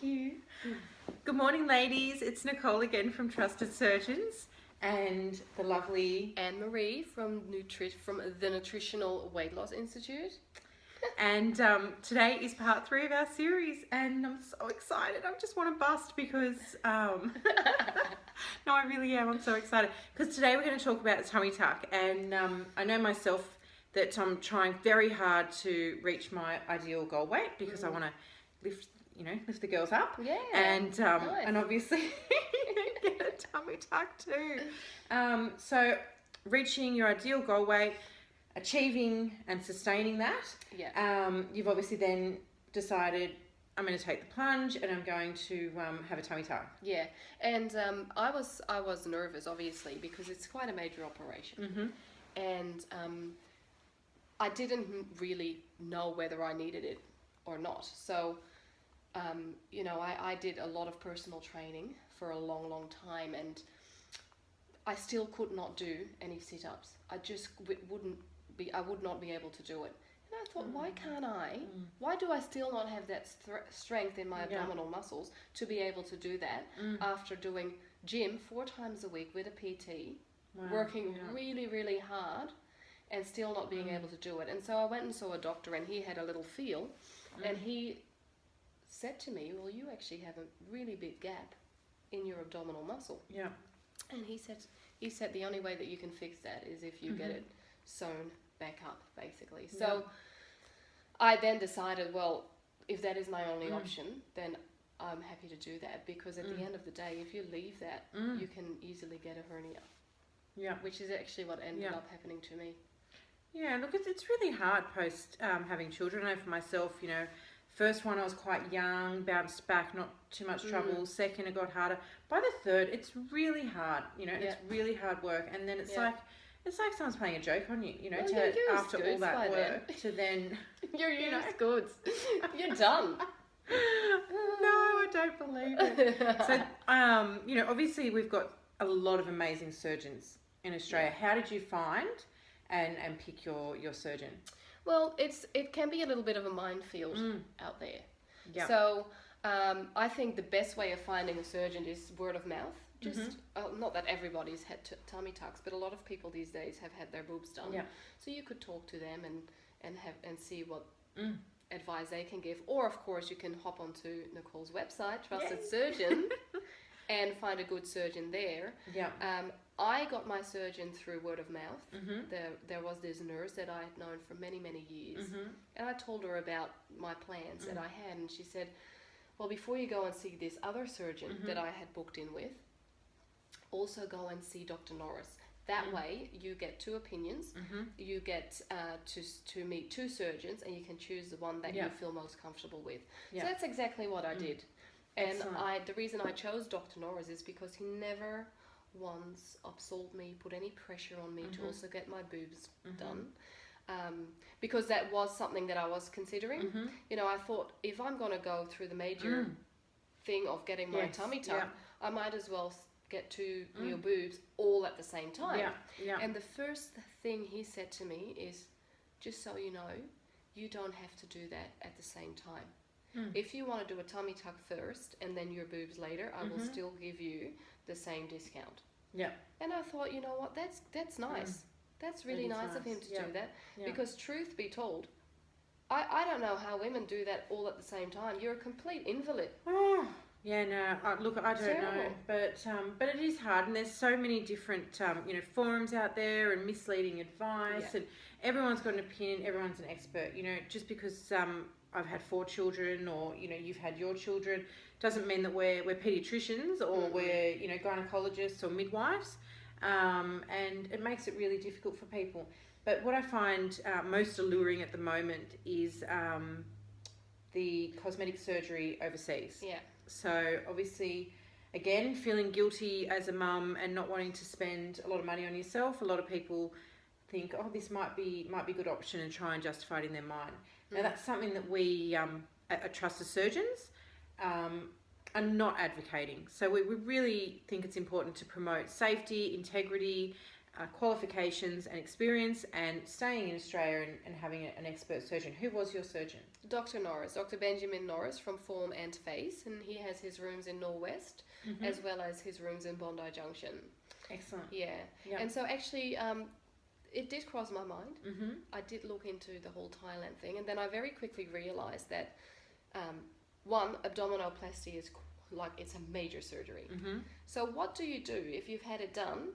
Thank you. Good morning, ladies. It's Nicole again from Trusted Surgeons and the lovely Annemarie from the Nutritional Weight Loss Institute. And today is part 3 of our series, and I'm so excited. I just want to bust because no, I really am. I'm so excited because today we're going to talk about the tummy tuck, and I know myself that I'm trying very hard to reach my ideal goal weight because I want to lift the girls up. Yeah. And nice. and obviously get a tummy tuck too. So reaching your ideal goal weight, achieving and sustaining that. Yeah. You've obviously then decided I'm going to take the plunge and I'm going to have a tummy tuck. Yeah. And I was nervous, obviously, because it's quite a major operation. Mm-hmm. And I didn't really know whether I needed it or not. So, I did a lot of personal training for a long, long time, and I still could not do any sit-ups. I just I would not be able to do it. And I thought, why can't I? Why do I still not have that strength in my abdominal muscles to be able to do that after doing gym 4 times a week with a PT, working really, really hard, and still not being able to do it? And so I went and saw a doctor, and he had a little feel, and he said to me, well, you actually have a really big gap in your abdominal muscle. Yeah. And he said the only way that you can fix that is if you get it sewn back up, basically. So I then decided, well, if that is my only option, then I'm happy to do that, because at the end of the day, if you leave that, you can easily get a hernia. Yeah. Which is actually what ended up happening to me. Yeah, look, it's really hard post having children. I know for myself, first one I was quite young, bounced back, not too much trouble. Second, it got harder. By the third, it's really hard, it's really hard work. And then it's like someone's playing a joke on you, after all that work to then... You're used goods. You're done. No, I don't believe it. So, obviously we've got a lot of amazing surgeons in Australia. How did you find and pick your surgeon? Well, it can be a little bit of a minefield out there. Yeah. So I think the best way of finding a surgeon is word of mouth. Just not that everybody's had tummy tucks, but a lot of people these days have had their boobs done. Yeah. So you could talk to them and see what advice they can give. Or of course you can hop onto Nicole's website, Trusted Surgeon, and find a good surgeon there. Yeah. I got my surgeon through word of mouth. There was this nurse that I had known for many, many years. And I told her about my plans that I had, and she said, well, before you go and see this other surgeon that I had booked in with, also go and see Dr. Norris. That way you get 2 opinions. You get to meet 2 surgeons, and you can choose the one that you feel most comfortable with. So that's exactly what I did. And the reason I chose Dr. Norris is because he never once upsold me, put any pressure on me to also get my boobs done. Because that was something that I was considering. I thought, if I'm going to go through the major thing of getting my tummy tuck, I might as well get 2 new boobs all at the same time. And the first thing he said to me is, just so you know, you don't have to do that at the same time. If you want to do a tummy tuck first and then your boobs later, I will still give you the same discount. Yeah. And I thought, you know what, that's nice. That's really nice of him to do that. Because truth be told, I don't know how women do that all at the same time. You're a complete invalid. Oh, yeah, no. Look, I don't know, but it is hard, and there's so many different forums out there and misleading advice, and everyone's got an opinion. Everyone's an expert. Just because I've had 4 children, or you've had your children, doesn't mean that we're pediatricians or we're gynecologists or midwives, and it makes it really difficult for people. But what I find most alluring at the moment is the cosmetic surgery overseas. Yeah. So obviously, again, feeling guilty as a mum and not wanting to spend a lot of money on yourself. A lot of people think, oh, this might be a good option, and try and justify it in their mind. Now that's something that we at Trusted Surgeons are not advocating. So we really think it's important to promote safety, integrity, qualifications and experience, and staying in Australia and having an expert surgeon. Who was your surgeon? Dr. Norris, Dr. Benjamin Norris from Form and Face, and he has his rooms in Norwest as well as his rooms in Bondi Junction. Excellent. Yeah. Yep. And so actually it did cross my mind. I did look into the whole Thailand thing, and then I very quickly realised that one, abdominoplasty is like, it's a major surgery. So what do you do if you've had it done?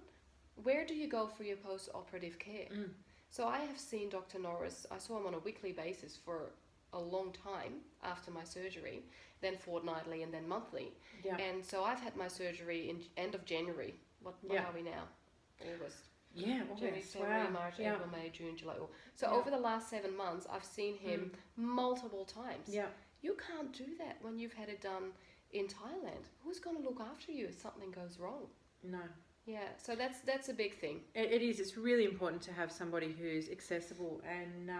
Where do you go for your post-operative care? So I have seen Dr. Norris. I saw him on a weekly basis for a long time after my surgery, then fortnightly and then monthly. Yeah. And so I've had my surgery in end of January. What are we now? August. Yeah, January, February, March, April, May, June, July. So over the last 7 months, I've seen him multiple times. Yeah. You can't do that when you've had it done in Thailand. Who's going to look after you if something goes wrong? No. Yeah, so that's a big thing. It is. It's really important to have somebody who's accessible, and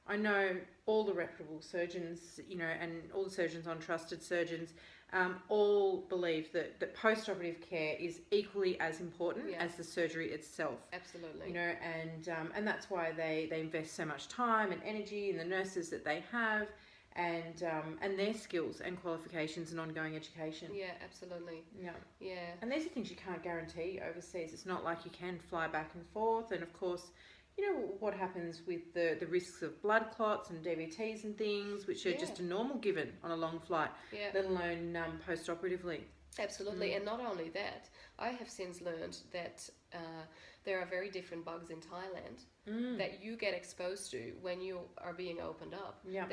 I know all the reputable surgeons, and all the surgeons on Trusted Surgeons, all believe that post-operative care is equally as important as the surgery itself. Absolutely. And that's why they invest so much time and energy in the nurses that they have, and their skills and qualifications and ongoing education. Yeah, absolutely. Yeah. And these are things you can't guarantee overseas. It's not like you can fly back and forth, and of course, what happens with the risks of blood clots and DVTs and things, which are just a normal given on a long flight, let alone post-operatively. Absolutely. And not only that, I have since learned that there are very different bugs in Thailand that you get exposed to when you are being opened up. Yeah.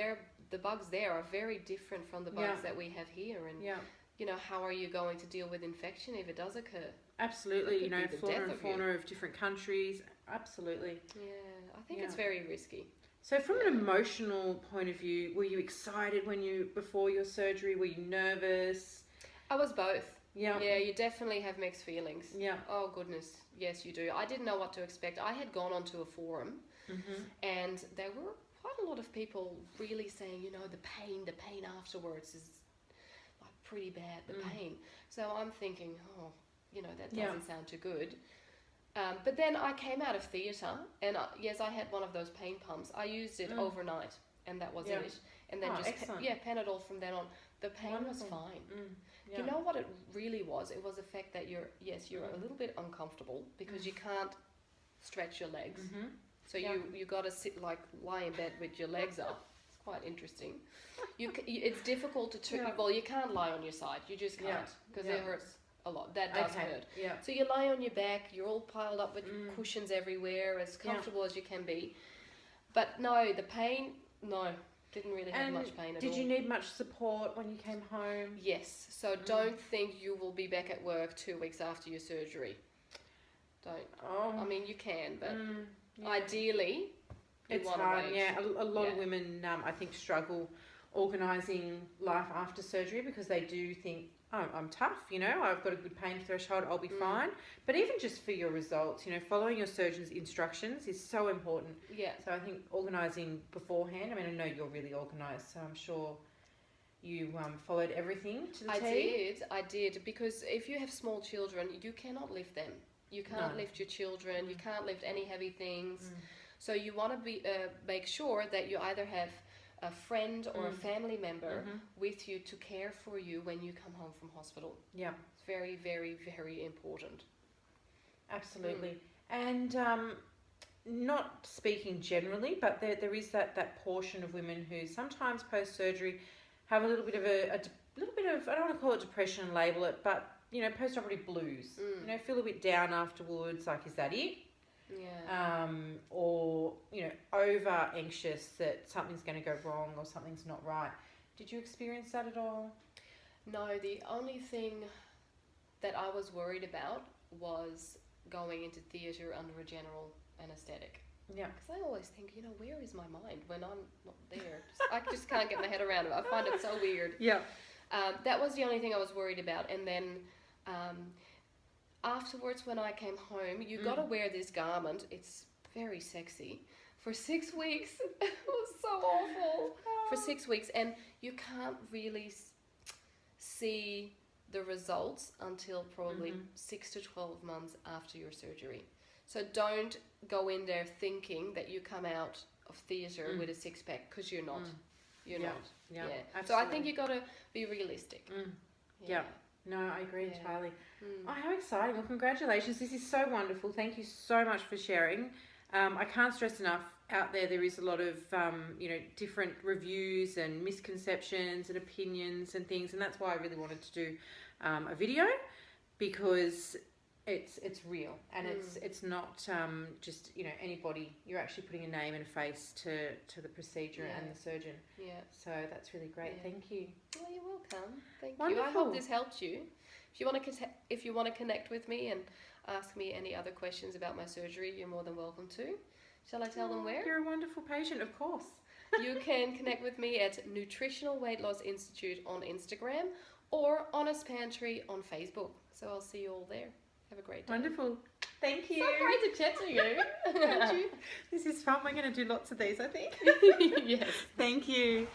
The bugs there are very different from the bugs that we have here, and how are you going to deal with infection if it does occur? Absolutely. Flora and fauna of different countries. Absolutely. Yeah, I think it's very risky. So from an emotional point of view, were you excited before your surgery? Were you nervous? I was both. Yeah, you definitely have mixed feelings. Yeah. Oh goodness, yes you do. I didn't know what to expect. I had gone onto a forum, and there were quite a lot of people really saying, the pain afterwards is like pretty bad, the pain. So I'm thinking, that doesn't sound too good. But then I came out of theatre, and yes, I had one of those pain pumps. I used it overnight, and that was it. And then Panadol from then on. The pain was fine. You know what it really was? It was the fact that you're a little bit uncomfortable because you can't stretch your legs. So you got to lie in bed with your legs up. It's quite interesting. It's difficult to well, you can't lie on your side. You just can't because it hurts a lot. That does hurt. Yeah. So you lie on your back. You're all piled up with cushions everywhere, as comfortable as you can be. But no, the pain, no. Didn't really have much pain at all. Did you need much support when you came home? Yes. So don't think you will be back at work 2 weeks after your surgery. Don't. Oh. I mean, you can, but ideally, it's hard. Yeah, a lot of women, I think, struggle organising life after surgery because they do think, I'm tough, I've got a good pain threshold, I'll be fine. But even just for your results, following your surgeon's instructions is so important. Yeah. So I think organising beforehand, I know you're really organised, so I'm sure you followed everything to the T. I did, because if you have small children, you cannot lift them. You can't lift your children, you can't lift any heavy things. So you want to make sure that you either have a friend or a family member with you to care for you when you come home from hospital. Yeah. It's very, very, very important. Absolutely. And not speaking generally, but there is that portion of women who sometimes post-surgery have a little bit of I don't want to call it depression and label it, but, post-operative blues. Feel a bit down afterwards, like, is that it? Yeah. Or over anxious that something's going to go wrong or something's not right. Did you experience that at all? No, the only thing that I was worried about was going into theatre under a general anaesthetic. Yeah. Because I always think, where is my mind when I'm not there? I just can't get my head around it. I find it so weird. Yeah. That was the only thing I was worried about. And then afterwards, when I came home, you got to wear this garment. It's very sexy. For 6 weeks. It was so awful. For 6 weeks. And you can't really see the results until probably 6 to 12 months after your surgery. So don't go in there thinking that you come out of theatre with a six-pack, because you're not. You're not. Yeah. So I think you got to be realistic. Yeah. No, I agree entirely. Oh, how exciting. Well, congratulations. This is so wonderful. Thank you so much for sharing. I can't stress enough, out there is a lot of, different reviews and misconceptions and opinions and things. And that's why I really wanted to do a video, because it's real, and it's not just anybody. You're actually putting a name and a face to the procedure and the surgeon. Yeah. So that's really great. Yeah. Thank you. Well, you're welcome. Thank Wonderful. you. I hope this helped you. If you want to connect with me and ask me any other questions about my surgery, you're more than welcome to. Shall I tell them where? You're a wonderful patient, of course. You can connect with me at Nutritional Weight Loss Institute on Instagram, or Honest Pantry on Facebook. So I'll see you all there. Have a great day. Wonderful. Thank you. So great to chat to you. Thank you. This is fun. We're going to do lots of these, I think. Yes. Thank you.